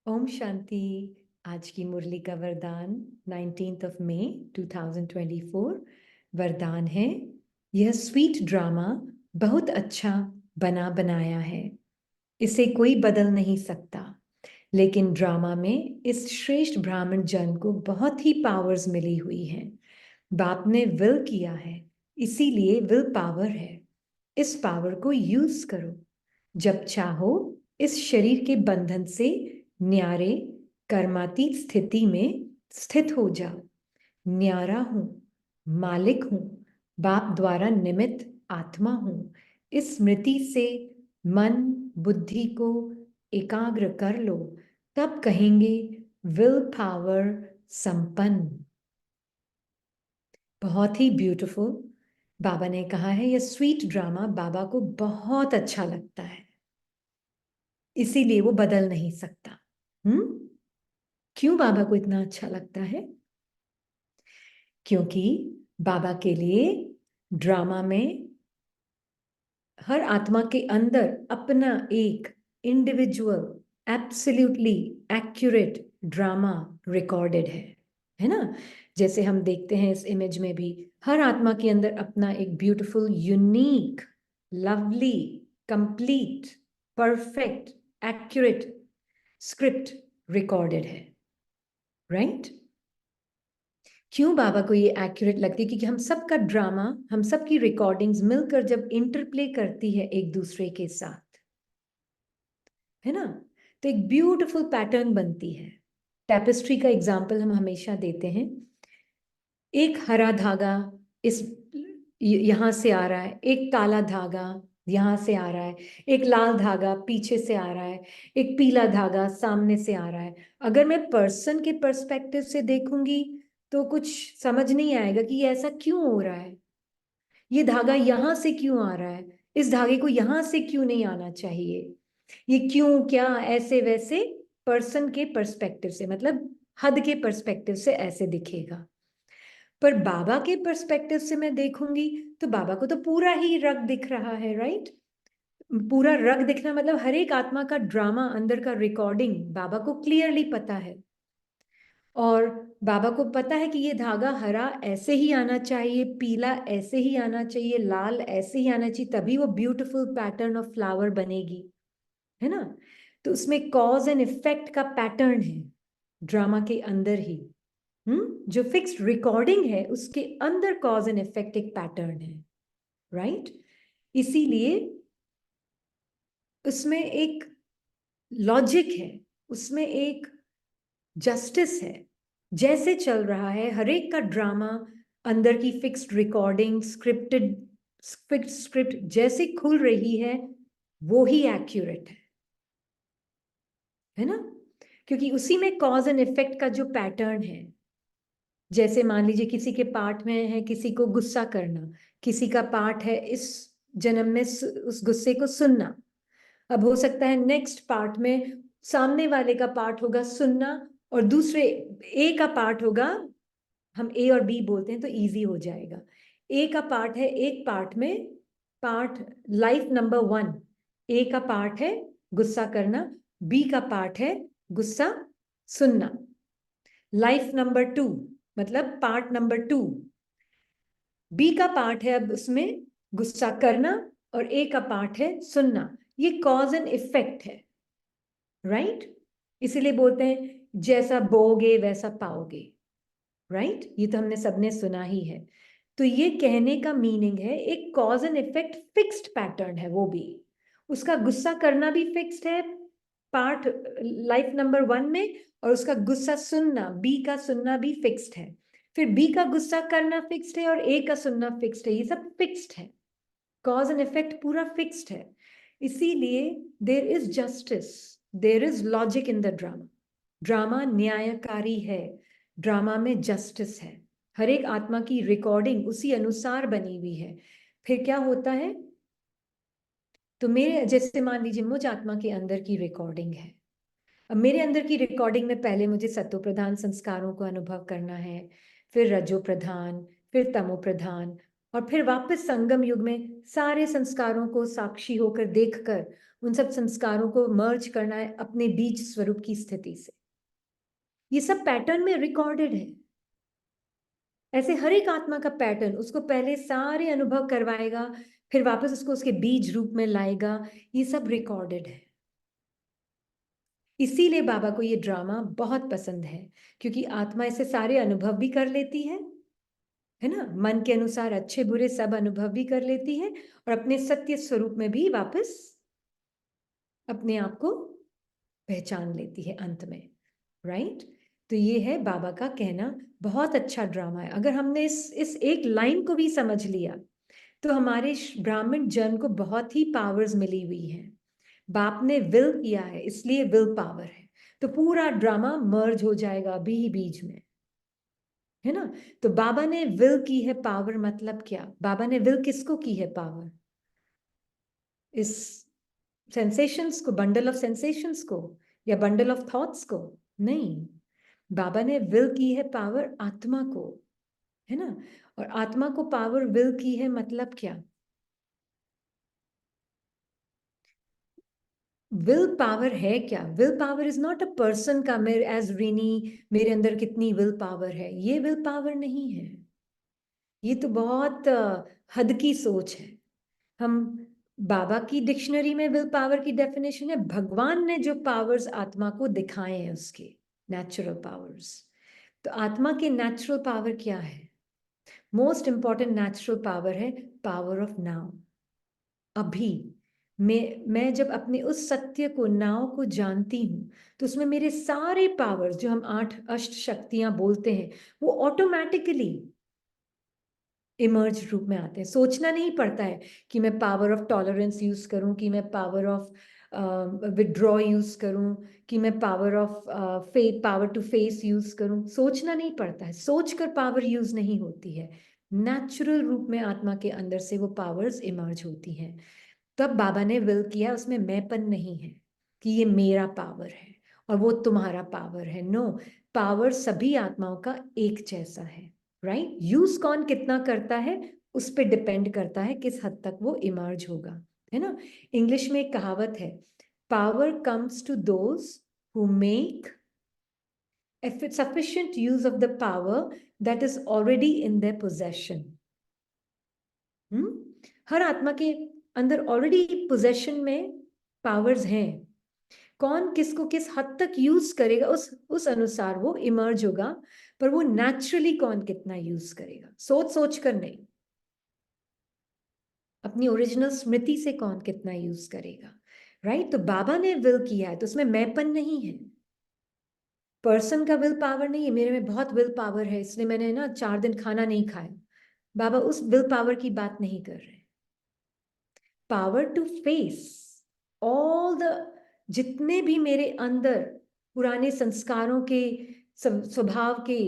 ओम शांति। आज की मुरली का वरदान 19 मई 2024 वरदान है, यह स्वीट ड्रामा बहुत अच्छा बना बनाया है, इसे कोई बदल नहीं सकता। लेकिन ड्रामा में इस श्रेष्ठ ब्राह्मण जन को बहुत ही पावर्स मिली हुई हैं। बाप ने विल किया है, इसीलिए विल पावर है। इस पावर को यूज करो। जब चाहो इस शरीर के बंधन से न्यारे कर्मातीत स्थिति में स्थित हो जाओ। न्यारा हूं, मालिक हूं, बाप द्वारा निमित्त आत्मा हूं। इस स्मृति से मन बुद्धि को एकाग्र कर लो, तब कहेंगे विल पावर संपन्न। बहुत ही ब्यूटीफुल। बाबा ने कहा है यह स्वीट ड्रामा बाबा को बहुत अच्छा लगता है, इसीलिए वो बदल नहीं सकता। क्यों बाबा को इतना अच्छा लगता है? क्योंकि बाबा के लिए ड्रामा में हर आत्मा के अंदर अपना एक individual absolutely accurate drama recorded है ना। जैसे हम देखते हैं इस इमेज में भी, हर आत्मा के अंदर अपना एक beautiful unique lovely complete perfect accurate script recorded है, राइट? क्यों बाबा को ये एक्यूरेट लगती है? क्योंकि हम सबका ड्रामा, हम सबकी रिकॉर्डिंग्स मिलकर जब इंटरप्ले करती है एक दूसरे के साथ, है ना, तो एक ब्यूटीफुल पैटर्न बनती है। टैपेस्ट्री का एग्जाम्पल हम हमेशा देते हैं। एक हरा धागा इस यहां से आ रहा है, एक काला धागा यहां से आ रहा है, एक लाल धागा पीछे से आ रहा है, एक पीला धागा सामने से आ रहा है। अगर मैं पर्सन के पर्सपेक्टिव से देखूंगी तो कुछ समझ नहीं आएगा कि ये ऐसा क्यों हो रहा है, ये धागा यहां से क्यों आ रहा है, इस धागे को यहां से क्यों नहीं आना चाहिए, ये क्यों क्या ऐसे वैसे पर्सन के पर्सपेक्टिव से, मतलब हद के पर्सपेक्टिव से ऐसे दिखेगा। पर बाबा के पर्सपेक्टिव से मैं देखूंगी तो बाबा को तो पूरा ही रग दिख रहा है, राइट? पूरा रग दिखना मतलब हर एक आत्मा का ड्रामा अंदर का रिकॉर्डिंग बाबा को क्लियरली पता है। और बाबा को पता है कि ये धागा हरा ऐसे ही आना चाहिए, पीला ऐसे ही आना चाहिए, लाल ऐसे ही आना चाहिए, तभी वो ब्यूटीफुल पैटर्न ऑफ फ्लावर बनेगी, है ना। तो उसमें कॉज एंड इफेक्ट का पैटर्न है ड्रामा के अंदर ही। जो फिक्स्ड रिकॉर्डिंग है उसके अंदर कॉज एंड इफेक्ट एक पैटर्न है, राइट? इसीलिए उसमें एक लॉजिक है, उसमें एक जस्टिस है। जैसे चल रहा है हर एक का ड्रामा, अंदर की fixed recording scripted fixed script जैसे खुल रही है वो ही एक्यूरेट है ना। क्योंकि उसी में कॉज एंड इफेक्ट का जो पैटर्न है, जैसे मान लीजिए किसी के पार्ट में है किसी को गुस्सा करना, किसी का पार्ट है इस जन्म में उस गुस्से को सुनना। अब हो सकता है नेक्स्ट पार्ट में सामने वाले का पार्ट होगा सुनना, और दूसरे ए का पार्ट होगा, हम ए और बी बोलते हैं तो इजी हो जाएगा। ए का पार्ट है, एक पार्ट में पार्ट लाइफ नंबर 1 ए का पार्ट है गुस्सा करना, बी का पार्ट है गुस्सा सुनना। लाइफ नंबर 2 मतलब पार्ट नंबर 2 बी का पार्ट है अब उसमें गुस्सा करना, और ए का पार्ट है सुनना। ये कॉज एंड इफेक्ट है, राइट? इसीलिए बोलते हैं जैसा बोओगे वैसा पाओगे, राइट? ये तो हमने सबने सुना ही है। तो ये कहने का मीनिंग है एक cause and effect fixed pattern है, वो भी उसका गुस्सा करना भी फिक्स्ड है पार्ट लाइफ नंबर 1 में, और उसका गुस्सा सुनना, बी का सुनना भी फिक्स्ड है। फिर बी का गुस्सा करना फिक्स्ड है और ए का सुनना फिक्स्ड है, ये सब फिक्स्ड है, कॉज एंड इफेक्ट पूरा फिक्स्ड है। इसीलिए there is justice, there is logic in the drama. Drama न्यायकारी है, ड्रामा में जस्टिस है, हर एक आत्मा की रिकॉर्डिंग उसी अनुसार बनी हुई है। फिर क्या होता है, तो मेरे जैसे मान लीजिए मुझ आत्मा के अंदर की रिकॉर्डिंग है। अब मेरे अंदर की रिकॉर्डिंग में पहले मुझे सत्व प्रधान संस्कारों को अनुभव करना है, फिर रजो प्रधान, फिर तमो प्रधान, और फिर वापस संगम युग में सारे संस्कारों को साक्षी होकर देखकर उन सब संस्कारों को मर्ज करना है अपने बीज स्वरूप की स्थिति से। ये सब पैटर्न में रिकॉर्डेड है। ऐसे हर एक आत्मा का पैटर्न उसको पहले सारे अनुभव करवाएगा, फिर वापस उसको उसके बीज रूप में लाएगा। ये सब रिकॉर्डेड है। इसीलिए बाबा को ये ड्रामा बहुत पसंद है, क्योंकि आत्मा ऐसे सारे अनुभव भी कर लेती है ना, मन के अनुसार अच्छे बुरे सब अनुभव भी कर लेती है और अपने सत्य स्वरूप में भी वापस अपने आप को पहचान लेती है अंत में। राइट? तो ये है बाबा का कहना, बहुत अच्छा ड्रामा है। अगर हमने इस एक लाइन को भी समझ लिया तो हमारे ब्राह्मण जन को बहुत ही पावर्स मिली हुई हैं। बाप ने विल किया है, इसलिए विल पावर है। तो पूरा ड्रामा मर्ज हो जाएगा अभी ही बीच में, है ना। तो बाबा ने विल की है पावर, मतलब क्या? बाबा ने विल किसको की है पावर? इस सेंसेशंस को, बंडल ऑफ सेंसेशंस को या बंडल ऑफ थॉट्स को? नहीं, बाबा ने विल की है पावर आत्मा को, है ना। और आत्मा को पावर विल की है, मतलब क्या? विल पावर है क्या? Will power is not a person का, मेरे एज रीनी मेरे अंदर कितनी विल पावर है, ये विल पावर नहीं है। ये तो बहुत हद की सोच है। हम बाबा की डिक्शनरी में विल पावर की डेफिनेशन है भगवान ने जो पावर्स आत्मा को दिखाए हैं उसके नेचुरल पावर्स। तो आत्मा के नेचुरल पावर क्या है? मोस्ट इंपॉर्टेंट नेचुरल पावर है पावर ऑफ नाउ। अभी मैं जब अपने उस सत्य को, नाव को जानती हूँ, तो उसमें मेरे सारे पावर्स जो हम 8 अष्ट शक्तियां बोलते हैं वो ऑटोमेटिकली इमर्ज रूप में आते हैं। सोचना नहीं पड़ता है कि मैं पावर ऑफ टॉलरेंस यूज करूं, कि मैं पावर ऑफ विड्रॉ यूज करूं, कि मैं power of power to face use करूं। सोचना नहीं पड़ता है, सोचकर पावर यूज नहीं होती है। नेचुरल रूप में आत्मा के अंदर से वो पावर्स इमर्ज होती हैं। तब बाबा ने विल किया, उसमें मैंपन नहीं है कि ये मेरा पावर है और वो तुम्हारा पावर है। नो, पावर सभी आत्माओं का एक जैसा है। राइट? यूज कौन कितना करता है उस पर डिपेंड करता है किस हद तक वो इमर्ज होगा, है ना। इंग्लिश में एक कहावत है, power comes to those who make sufficient use of the power that is already in their possession। हर आत्मा के अंदर ऑलरेडी पोजेशन में पावर्स हैं। कौन किसको किस हद तक यूज करेगा उस अनुसार वो इमर्ज होगा, पर वो नेचुरली कौन कितना यूज करेगा, सोच सोच कर नहीं, अपनी ओरिजिनल स्मृति से कौन कितना यूज करेगा। राइट? तो बाबा ने विल किया है तो उसमें मैंपन नहीं है। पर्सन का विल पावर नहीं है, मेरे में बहुत विल पावर है इसलिए मैंने ना 4 दिन खाना नहीं खाया। बाबा उस विल पावर की बात नहीं कर रहे। Power to face all the, जितने भी मेरे अंदर पुराने संस्कारों के, स्वभाव के,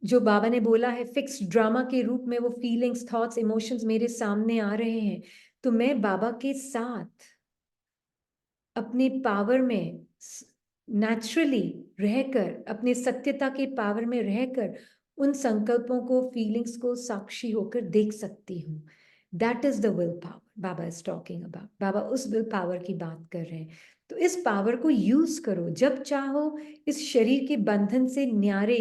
जो बाबा ने बोला है फिक्स्ड ड्रामा के रूप में वो फीलिंग्स, थॉट्स, इमोशंस मेरे सामने आ रहे हैं, तो मैं बाबा के साथ अपने पावर में नेचुरली रहकर, अपने सत्यता के पावर में रहकर उन संकल्पों को, फीलिंग्स को साक्षी होकर देख सकती हूँ। That is the will power Baba is talking about. Baba उस विल पावर की बात कर रहे हैं। तो इस पावर को यूज करो जब चाहो, इस शरीर के बंधन से न्यारे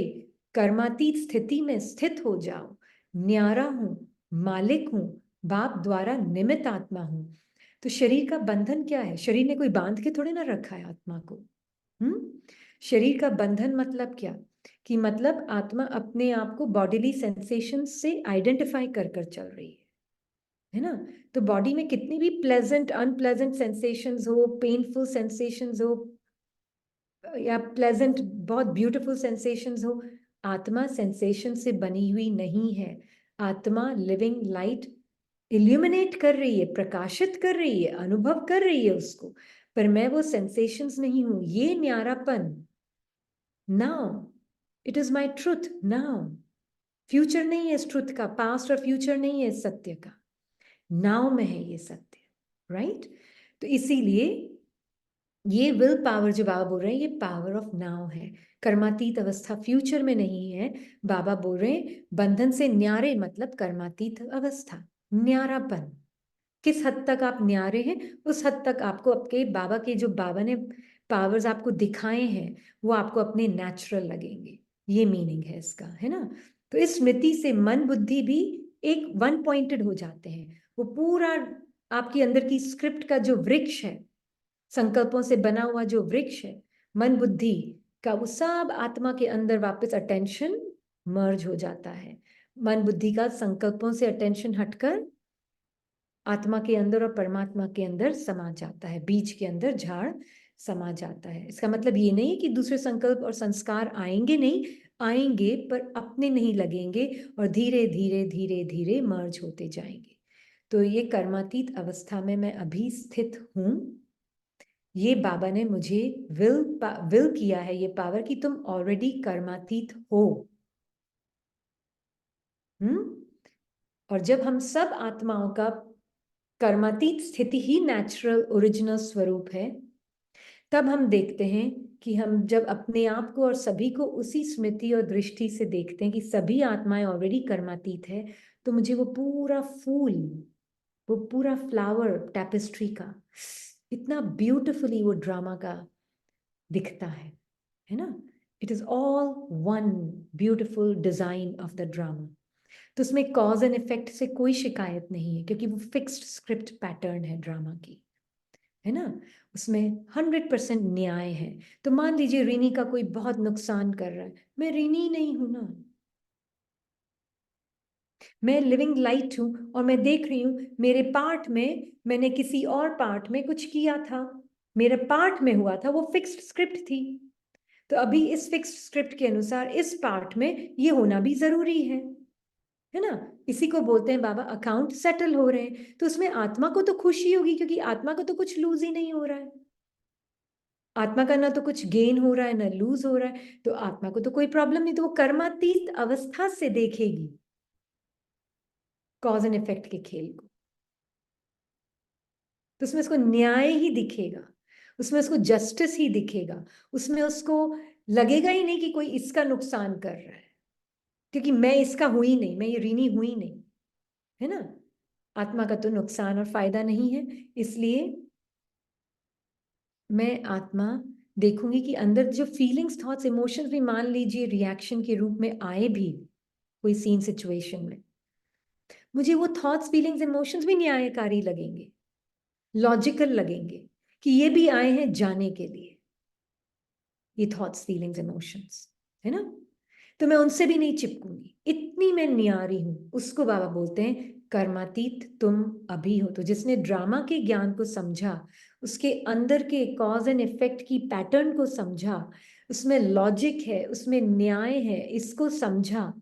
कर्मातीत स्थिति में स्थित हो जाओ। न्यारा हूं, मालिक हूं, बाप द्वारा निमित्त आत्मा हूं। तो शरीर का बंधन क्या है? शरीर ने कोई बांध के थोड़े ना रखा है आत्मा को। शरीर का बंधन मतलब क्या? कि मतलब आत्मा अपने आप को बॉडीली सेंसेशन से आइडेंटिफाई कर कर चल रही है ना। तो बॉडी में कितनी भी प्लेजेंट अनप्लेजेंट सेंसेशंस हो, पेनफुल सेंसेशंस हो या प्लेजेंट बहुत ब्यूटीफुल सेंसेशंस हो, आत्मा सेंसेशन से बनी हुई नहीं है। आत्मा लिविंग लाइट इल्यूमिनेट कर रही है, प्रकाशित कर रही है, अनुभव कर रही है उसको, पर मैं वो सेंसेशंस नहीं हूं। ये न्यारापन, now it is my truth now. Future नहीं है इस ट्रुथ का, पास्ट और फ्यूचर नहीं है इस सत्य का, नाउ में है ये सत्य। राइट? तो इसीलिए ये विल पावर जो बाबा बोल रहे हैं, ये पावर ऑफ नाउ है। कर्मातीत अवस्था फ्यूचर में नहीं है। बाबा बोल रहे हैं बंधन से न्यारे, मतलब कर्मातीत अवस्था, न्यारापन। किस हद तक आप न्यारे हैं, उस हद तक आपको आपके बाबा के जो बाबा ने पावर्स आपको दिखाए हैं वो आपको अपने नेचुरल लगेंगे। ये मीनिंग है इसका, है ना। तो इस स्मृति से मन बुद्धि भी एक वन पॉइंटेड हो जाते हैं। वो पूरा आपके अंदर की स्क्रिप्ट का जो वृक्ष है, संकल्पों से बना हुआ जो वृक्ष है मन बुद्धि का, वो सब आत्मा के अंदर वापस अटेंशन मर्ज हो जाता है। मन बुद्धि का संकल्पों से अटेंशन हटकर आत्मा के अंदर और परमात्मा के अंदर समा जाता है, बीज के अंदर झाड़ समा जाता है। इसका मतलब ये नहीं कि दूसरे संकल्प और संस्कार आएंगे नहीं, आएंगे पर अपने नहीं लगेंगे और धीरे धीरे धीरे धीरे मर्ज होते जाएंगे। तो ये कर्मातीत अवस्था में मैं अभी स्थित हूं। ये बाबा ने मुझे विल किया है ये पावर कि तुम ऑलरेडी कर्मातीत हो। और जब हम सब आत्माओं का कर्मातीत स्थिति ही नेचुरल ओरिजिनल स्वरूप है, तब हम देखते हैं कि हम जब अपने आप को और सभी को उसी स्मृति और दृष्टि से देखते हैं कि सभी आत्माएं ऑलरेडी कर्मातीत है, तो मुझे वो पूरा फूल, वो पूरा फ्लावर टैपेस्ट्री का इतना ब्यूटिफुली वो ड्रामा का दिखता है ना। It is all one beautiful design of the drama. तो उसमें कॉज एंड इफेक्ट से कोई शिकायत नहीं है, क्योंकि वो फिक्स्ड स्क्रिप्ट पैटर्न है ड्रामा की, है ना। उसमें 100% न्याय है। तो मान लीजिए रीनी का कोई बहुत नुकसान कर रहा है, मैं रीनी नहीं हूं ना, मैं लिविंग लाइट हूं और मैं देख रही हूं मेरे पार्ट में मैंने किसी और पार्ट में कुछ किया था, मेरे पार्ट में हुआ था, वो फिक्स्ड स्क्रिप्ट थी। तो अभी इस फिक्स्ड स्क्रिप्ट के अनुसार इस पार्ट में ये होना भी जरूरी है ना। इसी को बोलते हैं बाबा अकाउंट सेटल हो रहे हैं। तो उसमें आत्मा को तो खुशी होगी, क्योंकि आत्मा को तो कुछ लूज ही नहीं हो रहा है। आत्मा का ना तो कुछ गेन हो रहा है ना लूज हो रहा है, तो आत्मा को तो कोई प्रॉब्लम नहीं। तो वो कर्मातीत अवस्था से देखेगी कॉज एंड इफेक्ट के खेल को। तो उसमें उसको न्याय ही दिखेगा, उसमें उसको जस्टिस ही दिखेगा, उसमें उसको लगेगा ही नहीं कि कोई इसका नुकसान कर रहा है, क्योंकि मैं इसका हुई नहीं, मैं ये ऋणी हुई नहीं, है ना। आत्मा का तो नुकसान और फायदा नहीं है। इसलिए मैं आत्मा देखूंगी कि अंदर जो फीलिंग्स थॉट्स इमोशंस भी मान लीजिए रिएक्शन के रूप में आए भी कोई सीन सिचुएशन में, मुझे वो थॉट्स फीलिंग्स इमोशंस भी न्यायकारी लगेंगे, लॉजिकल लगेंगे कि ये भी आए हैं जाने के लिए, ये थॉट्स फीलिंग्स इमोशंस, है ना। तो मैं उनसे भी नहीं चिपकूंगी, इतनी मैं न्यारी हूं। उसको बाबा बोलते हैं कर्मातीत तुम अभी हो। तो जिसने ड्रामा के ज्ञान को समझा, उसके अंदर के कॉज एंड इफेक्ट की पैटर्न को समझा, उसमें लॉजिक है, उसमें न्याय है, इसको समझा,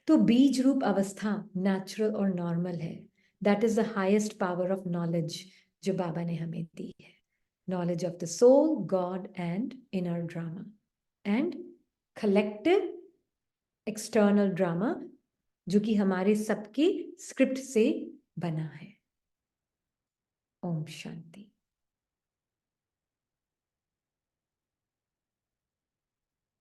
तो बीज रूप अवस्था नेचुरल और नॉर्मल है। That is the highest power of knowledge जो बाबा ने हमें दी है। Knowledge of the soul, God and inner drama and collective external drama, जो कि हमारे सबके स्क्रिप्ट से बना है। ओम शांति।